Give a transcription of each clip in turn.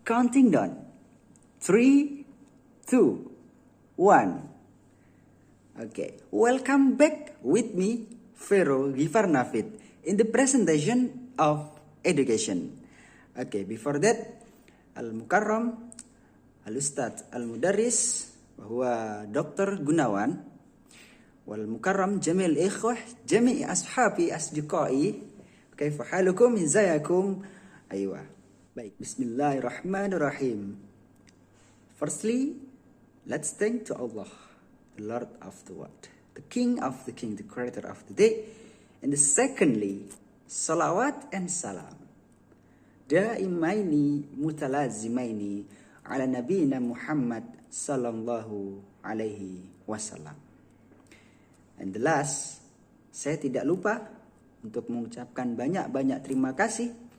Counting down. 3, 2, 1. Okay, welcome back with me, Vero Givarnavit, in the presentation of education. Okay, before that, Al-Mukarram, Al-Ustadz Al-Mudaris, bahwa Dr. Gunawan, wal-Mukarram Jamil Ikhwah, Jami'i Ashabi Asdiqai, kaifa halukum, izayakum, aywa. Baik, bismillahirrahmanirrahim. Firstly, let's thank to Allah, the Lord of the world, the King of the King, the Creator of the day. And secondly, salawat and salam daimaini mutalazimaini ala nabiyina Muhammad sallallahu alaihi wasallam. And the last, saya tidak lupa untuk mengucapkan banyak-banyak terima kasih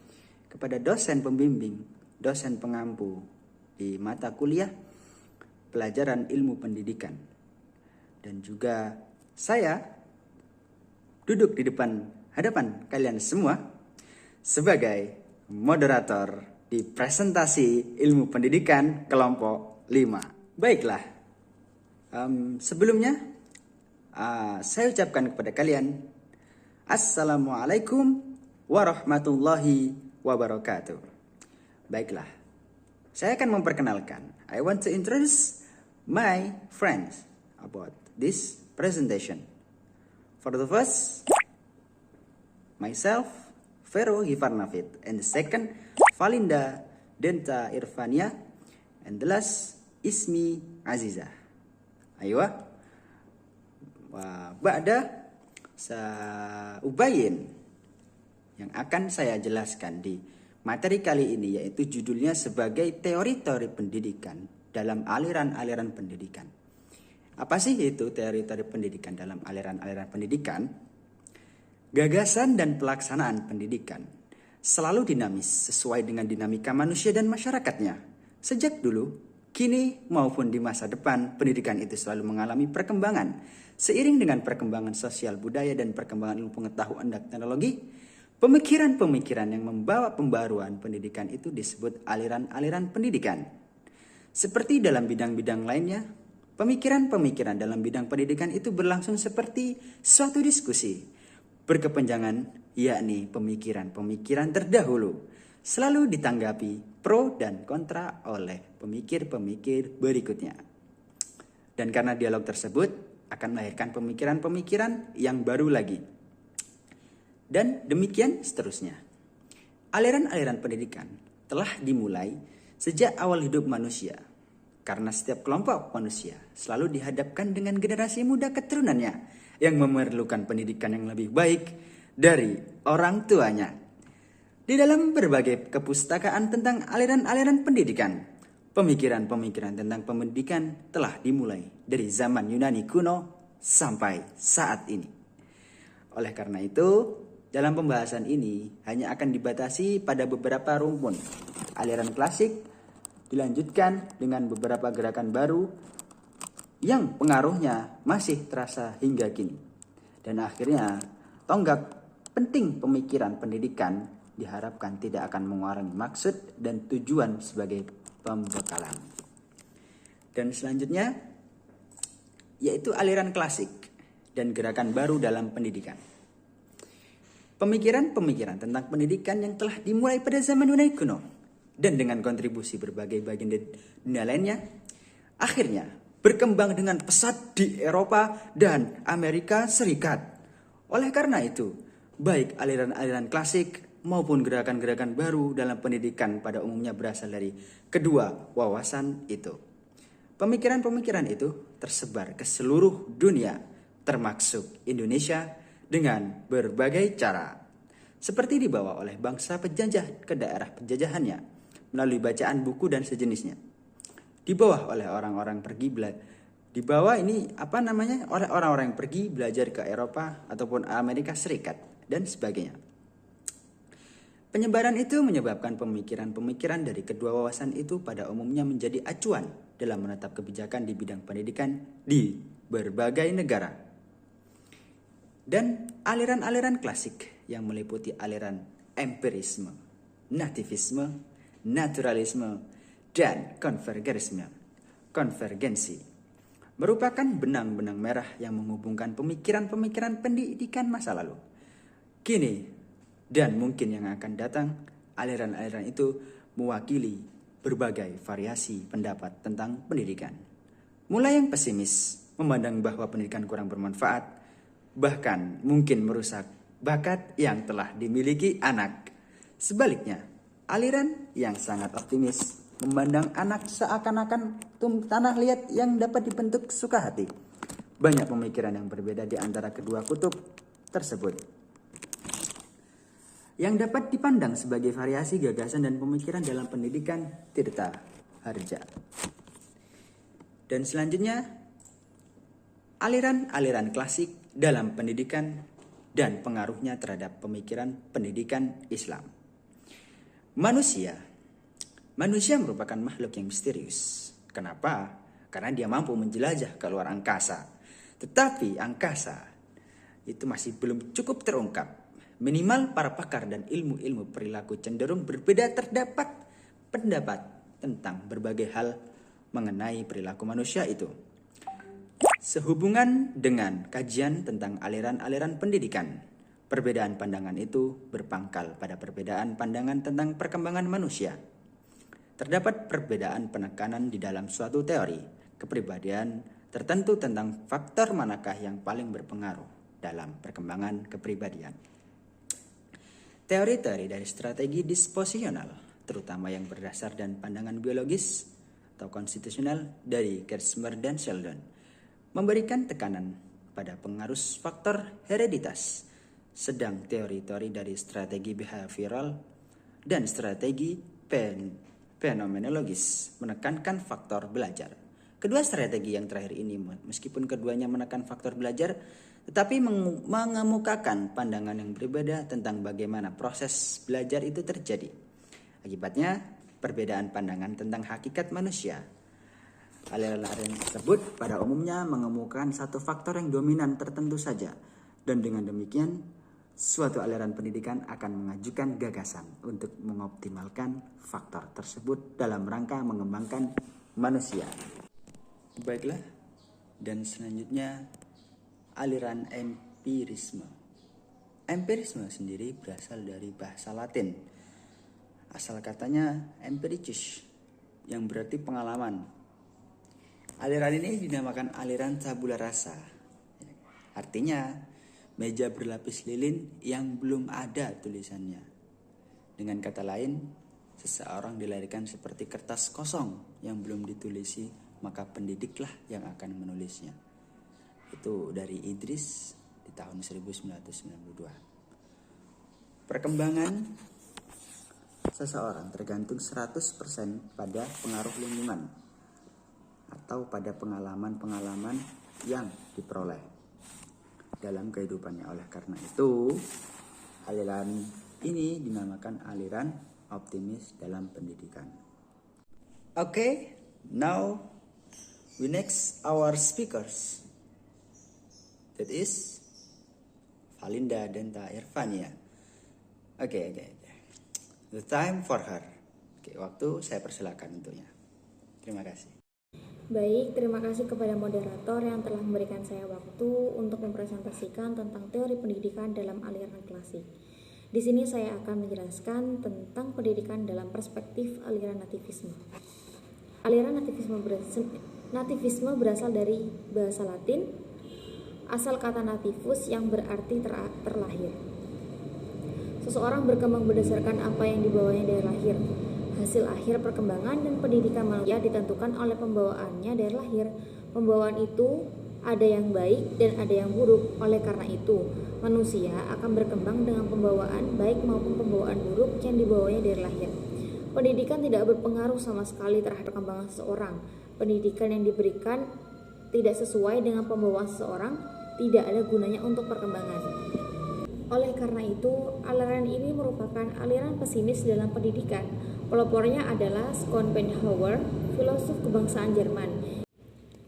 kepada dosen pembimbing, dosen pengampu di mata kuliah pelajaran ilmu pendidikan. Dan juga saya duduk di hadapan kalian semua sebagai moderator di presentasi ilmu pendidikan kelompok 5. Baiklah, sebelumnya saya ucapkan kepada kalian Assalamualaikum warahmatullahi wabarakatuh. Baiklah, saya akan memperkenalkan. I want to introduce my friends about this presentation. For the first, myself, Vero Givarnavit, and the second, Valinda Denta Irfania, and the last, Ismi Aziza. Aywa, wa ba'da sa ubayin yang akan saya jelaskan di materi kali ini, yaitu judulnya sebagai teori-teori pendidikan dalam aliran-aliran pendidikan. Apa sih itu teori-teori pendidikan dalam aliran-aliran pendidikan? Gagasan dan pelaksanaan pendidikan selalu dinamis sesuai dengan dinamika manusia dan masyarakatnya. Sejak dulu, kini maupun di masa depan, pendidikan itu selalu mengalami perkembangan. Seiring dengan perkembangan sosial budaya dan perkembangan ilmu pengetahuan dan teknologi, pemikiran-pemikiran yang membawa pembaruan pendidikan itu disebut aliran-aliran pendidikan. Seperti dalam bidang-bidang lainnya, pemikiran-pemikiran dalam bidang pendidikan itu berlangsung seperti suatu diskusi berkepanjangan, yakni pemikiran-pemikiran terdahulu selalu ditanggapi pro dan kontra oleh pemikir-pemikir berikutnya. Dan karena dialog tersebut akan melahirkan pemikiran-pemikiran yang baru lagi. Dan demikian seterusnya. Aliran-aliran pendidikan telah dimulai sejak awal hidup manusia. Karena setiap kelompok manusia selalu dihadapkan dengan generasi muda keturunannya yang memerlukan pendidikan yang lebih baik dari orang tuanya. Di dalam berbagai kepustakaan tentang aliran-aliran pendidikan, pemikiran-pemikiran tentang pendidikan telah dimulai dari zaman Yunani kuno sampai saat ini. Oleh karena itu, dalam pembahasan ini hanya akan dibatasi pada beberapa rumpun. Aliran klasik dilanjutkan dengan beberapa gerakan baru yang pengaruhnya masih terasa hingga kini. Dan akhirnya, tonggak penting pemikiran pendidikan diharapkan tidak akan mengurangi maksud dan tujuan sebagai pembekalan. Dan selanjutnya, yaitu aliran klasik dan gerakan baru dalam pendidikan. Pemikiran-pemikiran tentang pendidikan yang telah dimulai pada zaman Yunani kuno dan dengan kontribusi berbagai bagian dunia lainnya, akhirnya berkembang dengan pesat di Eropa dan Amerika Serikat. Oleh karena itu, baik aliran-aliran klasik maupun gerakan-gerakan baru dalam pendidikan pada umumnya berasal dari kedua wawasan itu. Pemikiran-pemikiran itu tersebar ke seluruh dunia, termasuk Indonesia, dengan berbagai cara. Seperti dibawa oleh bangsa penjajah ke daerah penjajahannya melalui bacaan buku dan sejenisnya. Di bawah oleh orang-orang pergi oleh orang-orang yang pergi belajar ke Eropa ataupun Amerika Serikat dan sebagainya. Penyebaran itu menyebabkan pemikiran-pemikiran dari kedua wawasan itu pada umumnya menjadi acuan dalam menetap kebijakan di bidang pendidikan di berbagai negara. Dan aliran-aliran klasik yang meliputi aliran empirisme, nativisme, naturalisme, dan konvergensi merupakan benang-benang merah yang menghubungkan pemikiran-pemikiran pendidikan masa lalu, kini, dan mungkin yang akan datang. Aliran-aliran itu mewakili berbagai variasi pendapat tentang pendidikan. Mulai yang pesimis, memandang bahwa pendidikan kurang bermanfaat, bahkan mungkin merusak bakat yang telah dimiliki anak. Sebaliknya, aliran yang sangat optimis, memandang anak seakan-akan tanah liat yang dapat dibentuk suka hati. Banyak pemikiran yang berbeda di antara kedua kutub tersebut, yang dapat dipandang sebagai variasi gagasan dan pemikiran dalam pendidikan Tirta Harja. Dan selanjutnya, aliran-aliran klasik dalam pendidikan dan pengaruhnya terhadap pemikiran pendidikan Islam. Manusia merupakan makhluk yang misterius. Kenapa? Karena dia mampu menjelajah ke luar angkasa. Tetapi angkasa itu masih belum cukup terungkap. Minimal para pakar dan ilmu-ilmu perilaku cenderung berbeda. Terdapat pendapat tentang berbagai hal mengenai perilaku manusia itu. Sehubungan dengan kajian tentang aliran-aliran pendidikan, perbedaan pandangan itu berpangkal pada perbedaan pandangan tentang perkembangan manusia. Terdapat perbedaan penekanan di dalam suatu teori kepribadian tertentu tentang faktor manakah yang paling berpengaruh dalam perkembangan kepribadian. Teori-teori dari strategi disposisional, terutama yang berdasar dan pandangan biologis atau konstitusional dari Gersmer dan Sheldon, memberikan tekanan pada pengaruh faktor hereditas, sedang teori-teori dari strategi behavioral dan strategi fenomenologis menekankan faktor belajar. Kedua strategi yang terakhir ini, meskipun keduanya menekan faktor belajar, tetapi mengemukakan pandangan yang berbeda tentang bagaimana proses belajar itu terjadi. Akibatnya, perbedaan pandangan tentang hakikat manusia. Aliran-aliran tersebut pada umumnya mengemukakan satu faktor yang dominan tertentu saja, dan dengan demikian, suatu aliran pendidikan akan mengajukan gagasan untuk mengoptimalkan faktor tersebut dalam rangka mengembangkan manusia. Baiklah, dan selanjutnya aliran empirisme. Empirisme sendiri berasal dari bahasa Latin. Asal katanya empiricus, yang berarti pengalaman. Aliran ini dinamakan aliran tabula rasa. Artinya, meja berlapis lilin yang belum ada tulisannya. Dengan kata lain, seseorang dilahirkan seperti kertas kosong yang belum ditulisi, maka pendidiklah yang akan menulisnya. Itu dari Idris di tahun 1992. Perkembangan seseorang tergantung 100% pada pengaruh lingkungan atau pada pengalaman-pengalaman yang diperoleh dalam kehidupannya. Oleh karena itu, aliran ini dinamakan aliran optimis dalam pendidikan. Okay, now we next our speakers. That is Valinda Denta Irvania. Okay. The time for her. Oke, waktu saya persilakan untuknya. Terima kasih. Baik, terima kasih kepada moderator yang telah memberikan saya waktu untuk mempresentasikan tentang teori pendidikan dalam aliran klasik. Di sini saya akan menjelaskan tentang pendidikan dalam perspektif aliran nativisme. Aliran nativisme berasal dari bahasa Latin, asal kata nativus yang berarti terlahir. Seseorang berkembang berdasarkan apa yang dibawanya dari lahir. Hasil akhir perkembangan dan pendidikan manusia ditentukan oleh pembawaannya dari lahir. Pembawaan itu ada yang baik dan ada yang buruk. Oleh karena itu, manusia akan berkembang dengan pembawaan baik maupun pembawaan buruk yang dibawanya dari lahir. Pendidikan tidak berpengaruh sama sekali terhadap perkembangan seseorang. Pendidikan yang diberikan tidak sesuai dengan pembawaan seseorang tidak ada gunanya untuk perkembangan. Oleh karena itu, aliran ini merupakan aliran pesimis dalam pendidikan. Pelopornya adalah Schopenhauer, filosof kebangsaan Jerman.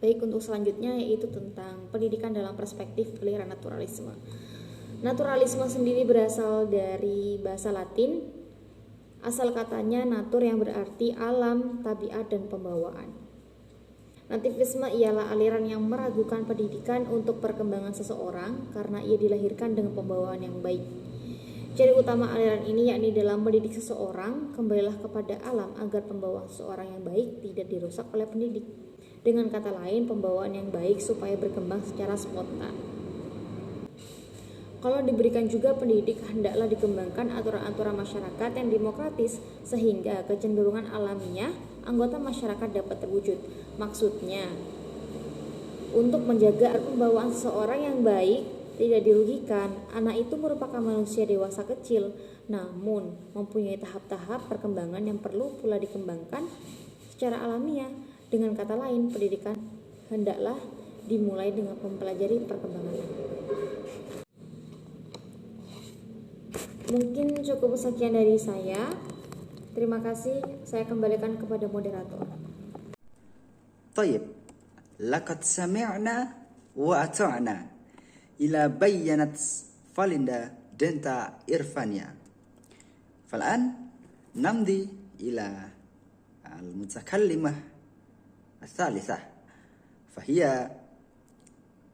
Baik, untuk selanjutnya yaitu tentang pendidikan dalam perspektif aliran naturalisme. Naturalisme sendiri berasal dari bahasa Latin, Asal katanya natur yang berarti alam, tabiat, dan pembawaan. Nativisme ialah aliran yang meragukan pendidikan untuk perkembangan seseorang karena ia dilahirkan dengan pembawaan yang baik. Ciri utama aliran ini yakni dalam mendidik seseorang, kembalilah kepada alam agar pembawaan seseorang yang baik tidak dirusak oleh pendidik. Dengan kata lain, pembawaan yang baik supaya berkembang secara spontan. Kalau diberikan juga pendidik, hendaklah dikembangkan aturan-aturan masyarakat yang demokratis sehingga kecenderungan alamiah anggota masyarakat dapat terwujud. Maksudnya, untuk menjaga pembawaan seseorang yang baik tidak dirugikan, anak itu merupakan manusia dewasa kecil, namun mempunyai tahap-tahap perkembangan yang perlu pula dikembangkan secara alamiah. Dengan kata lain, pendidikan hendaklah dimulai dengan mempelajari perkembangan. Mungkin cukup sekian dari saya. Terima kasih. Saya kembalikan kepada moderator. طيب لقد سمعنا وأطعنا إلى بينت فالندا دنتا إرفانيا. فالآن نمضي إلى المتكلمة الثالثة، فهي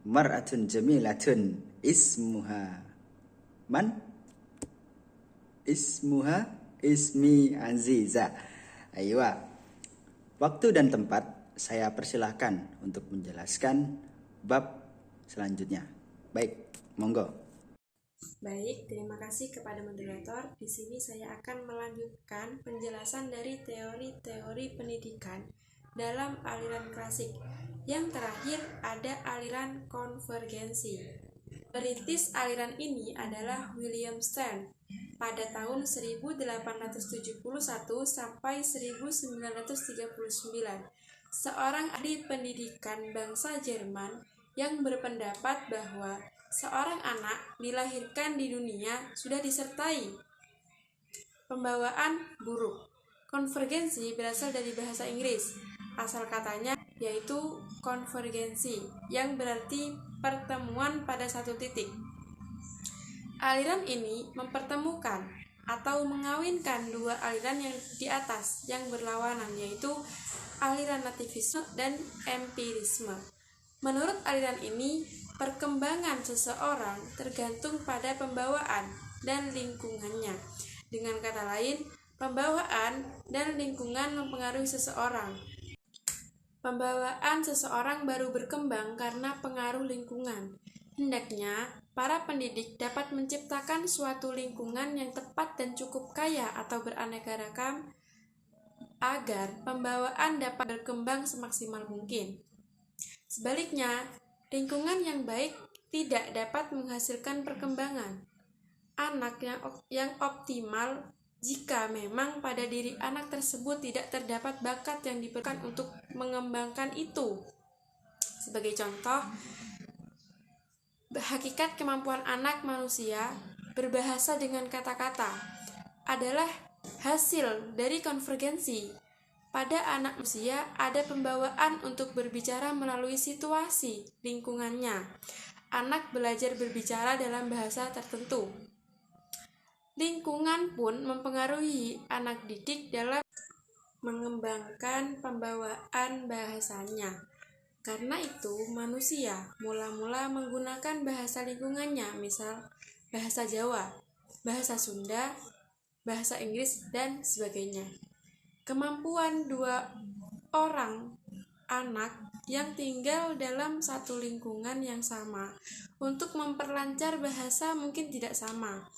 مرأة جميلة اسمها من؟ Ismi Aziza. Aywa. Waktu dan tempat saya persilahkan untuk menjelaskan bab selanjutnya. Baik, monggo. Baik, terima kasih kepada moderator. Di sini saya akan melanjutkan penjelasan dari teori-teori pendidikan dalam aliran klasik. Yang terakhir ada aliran konvergensi. Perintis aliran ini adalah William Stern pada tahun 1871 sampai 1939, seorang ahli pendidikan bangsa Jerman yang berpendapat bahwa seorang anak dilahirkan di dunia sudah disertai pembawaan buruk. Konvergensi berasal dari bahasa Inggris, asal katanya yaitu konvergensi, yang berarti pertemuan pada satu titik. Aliran ini mempertemukan atau mengawinkan dua aliran yang di atas yang berlawanan, yaitu aliran nativisme dan empirisme. Menurut aliran ini, perkembangan seseorang tergantung pada pembawaan dan lingkungannya. Dengan kata lain, pembawaan dan lingkungan mempengaruhi seseorang. Pembawaan seseorang baru berkembang karena pengaruh lingkungan. Hendaknya para pendidik dapat menciptakan suatu lingkungan yang tepat dan cukup kaya atau beraneka ragam agar pembawaan dapat berkembang semaksimal mungkin. Sebaliknya, lingkungan yang baik tidak dapat menghasilkan perkembangan anak yang optimal jika memang pada diri anak tersebut tidak terdapat bakat yang diperlukan untuk mengembangkan itu. Sebagai contoh, hakikat kemampuan anak manusia berbahasa dengan kata-kata adalah hasil dari konvergensi. Pada anak manusia ada pembawaan untuk berbicara melalui situasi lingkungannya. Anak belajar berbicara dalam bahasa tertentu. Lingkungan pun mempengaruhi anak didik dalam mengembangkan pembawaan bahasanya. Karena itu, manusia mula-mula menggunakan bahasa lingkungannya, misal bahasa Jawa, bahasa Sunda, bahasa Inggris, dan sebagainya. Kemampuan dua orang anak yang tinggal dalam satu lingkungan yang sama untuk memperlancar bahasa mungkin tidak sama.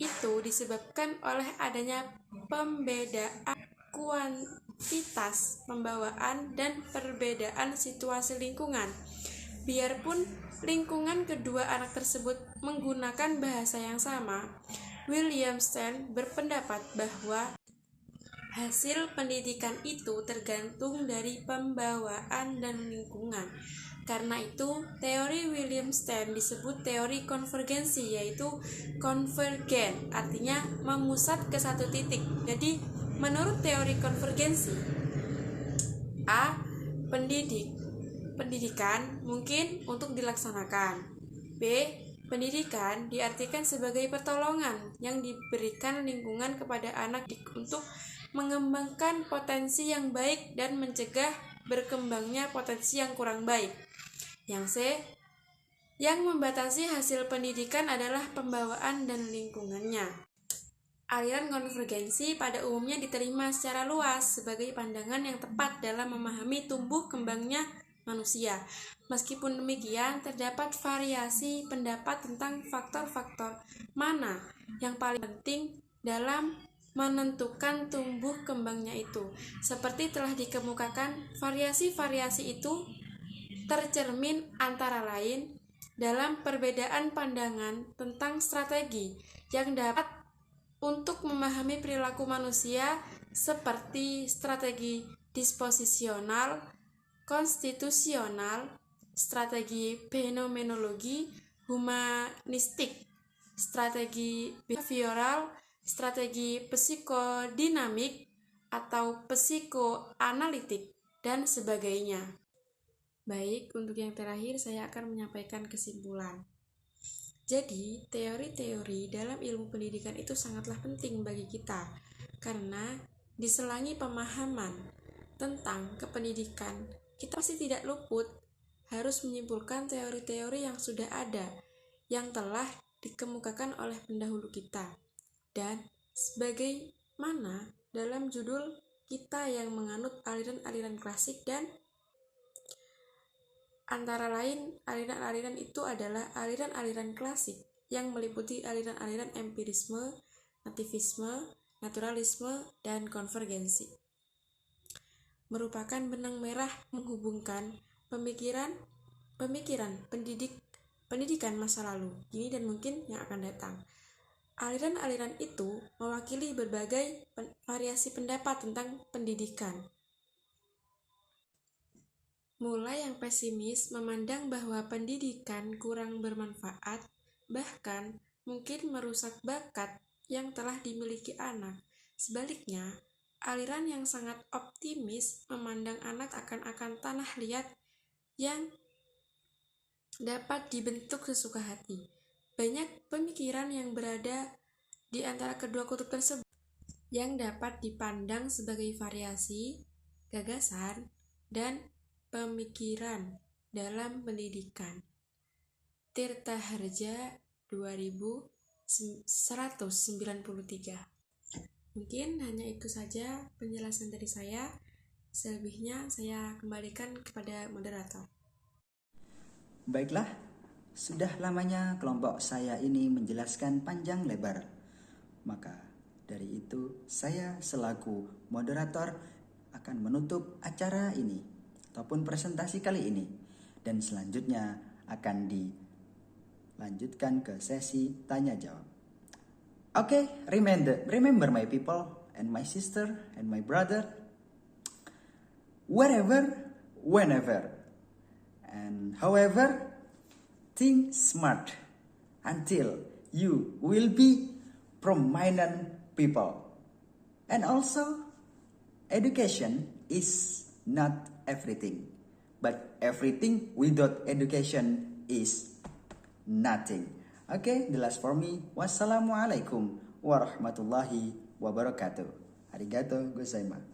Itu disebabkan oleh adanya pembedaan kuantitas pembawaan dan perbedaan situasi lingkungan. Biarpun lingkungan kedua anak tersebut menggunakan bahasa yang sama, William Stern berpendapat bahwa hasil pendidikan itu tergantung dari pembawaan dan lingkungan. Karena itu, teori William Stern disebut teori konvergensi, yaitu konvergen, artinya memusat ke satu titik. Jadi, menurut teori konvergensi, A. Pendidikan mungkin untuk dilaksanakan, B. Pendidikan diartikan sebagai pertolongan yang diberikan lingkungan kepada anak untuk mengembangkan potensi yang baik dan mencegah berkembangnya potensi yang kurang baik. Yang C, yang membatasi hasil pendidikan adalah pembawaan dan lingkungannya. Aliran konvergensi pada umumnya diterima secara luas sebagai pandangan yang tepat dalam memahami tumbuh kembangnya manusia. Meskipun demikian, terdapat variasi pendapat tentang faktor-faktor mana yang paling penting dalam menentukan tumbuh kembangnya itu. Seperti telah dikemukakan, variasi-variasi itu tercermin antara lain dalam perbedaan pandangan tentang strategi yang dapat untuk memahami perilaku manusia seperti strategi disposisional, konstitusional, strategi fenomenologi, humanistik, strategi behavioral, strategi psikodinamik atau psikoanalitik, dan sebagainya. Baik, untuk yang terakhir saya akan menyampaikan kesimpulan. Jadi, teori-teori dalam ilmu pendidikan itu sangatlah penting bagi kita, karena diselangi pemahaman tentang kependidikan, kita pasti tidak luput harus menyimpulkan teori-teori yang sudah ada, yang telah dikemukakan oleh pendahulu kita. Dan sebagaimana dalam judul kita yang menganut aliran-aliran klasik, dan antara lain aliran-aliran itu adalah aliran-aliran klasik yang meliputi aliran-aliran empirisme, nativisme, naturalisme, dan konvergensi. Merupakan benang merah menghubungkan pemikiran pendidikan masa lalu, kini dan mungkin yang akan datang. Aliran-aliran itu mewakili berbagai variasi pendapat tentang pendidikan. Mulai yang pesimis memandang bahwa pendidikan kurang bermanfaat, bahkan mungkin merusak bakat yang telah dimiliki anak. Sebaliknya, aliran yang sangat optimis memandang anak akan tanah liat yang dapat dibentuk sesuka hati. Banyak pemikiran yang berada di antara kedua kutub tersebut yang dapat dipandang sebagai variasi, gagasan, dan pemikiran dalam pendidikan. Tirta Harja 2193. Mungkin hanya itu saja penjelasan dari saya. Selebihnya saya kembalikan kepada moderator. Baiklah, sudah lamanya kelompok saya ini menjelaskan panjang lebar. Maka dari itu saya selaku moderator akan menutup acara ini ataupun presentasi kali ini, dan selanjutnya akan dilanjutkan ke sesi tanya jawab. Okay, remember my people and my sister and my brother, wherever, whenever, and however, think smart until you will be prominent people. And also, education is not everything, but everything without education is nothing. Okay, the last for me. Wassalamualaikum warahmatullahi wabarakatuh. Arigato gozaimasu.